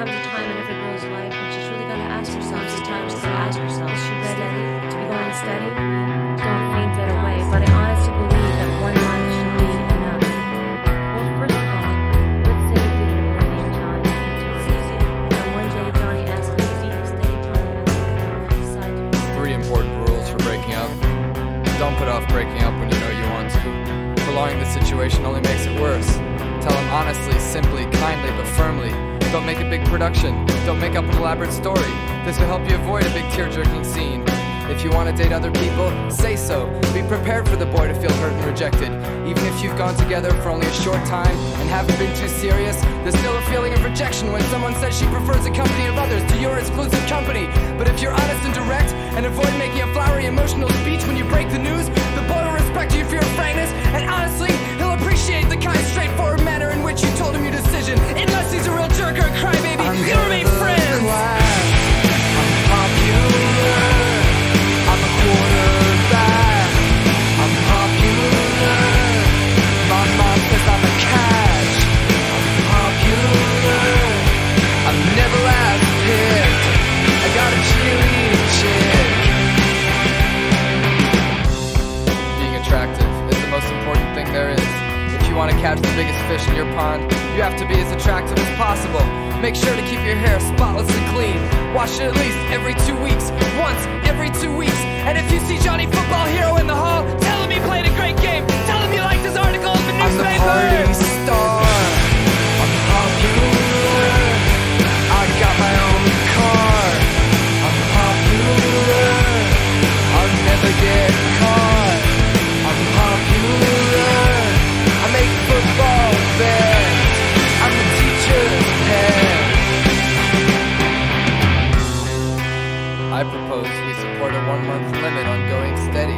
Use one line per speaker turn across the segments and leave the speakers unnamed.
comes a time in every girl's life when she's really got to ask herself, sometimes to ask herself, is she ready to be going steady? Don't faint right away, but I honestly believe that one life should be enough. Well, first of all, let's say you did it named Johnny, and one day Johnny asked me to stay, Johnny asked me to decide to
3 important rules for breaking up. Don't put off breaking up when you know you want to. Prolonging the situation only makes it worse. Tell them honestly, simply, kindly, but firmly. Don't make a big production. Don't make up an elaborate story. This will help you avoid a big tear-jerking scene. If you want to date other people, say so. Be prepared for the boy to feel hurt and rejected. Even if you've gone together for only a short time and haven't been too serious, there's still a feeling of rejection when someone says she prefers the company of others to your exclusive company. But if you're honest and direct and avoid making a flowery emotional speech when you break the news, the boy will respect you for your frankness, and honestly, he'll appreciate the kind, straightforward manner in which you told him your decision. Unless he's a real jerk or a crybaby, you'll remain friends.
I'm popular. I'm a quarterback. I'm popular. My mom says I'm a catch. I'm popular. I'm never last picked. I got a cheerleading chick.
Being attractive is the most important thing there is. If you want to catch the biggest fish in your pond, you have to be as attractive as possible. Make sure to keep your hair spotless and clean. Wash it at least every 2 weeks. Once every 2 weeks. And if you see Johnny Football Hero in the hall, tell him he played a great game. Tell him you liked his article in the
I'm the party
newspaper.
star. I'm popular. I got my own car. I'm popular. I'll never get caught. I'm popular. I make football bets. I'm the teacher's pet.
I propose we support a 1-month limit on going steady.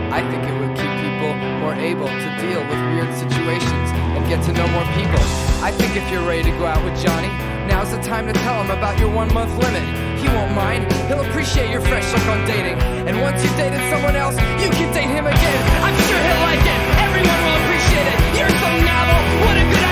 I think it would keep people more able to deal with weird situations and get to know more people. I think if you're ready to go out with Johnny, now's the time to tell him about your 1-month limit. He won't mind, he'll appreciate your fresh look on dating. And once you've dated someone else, you can date him again. I'm sure he'll like it, everyone will appreciate it. You're so novel, what a good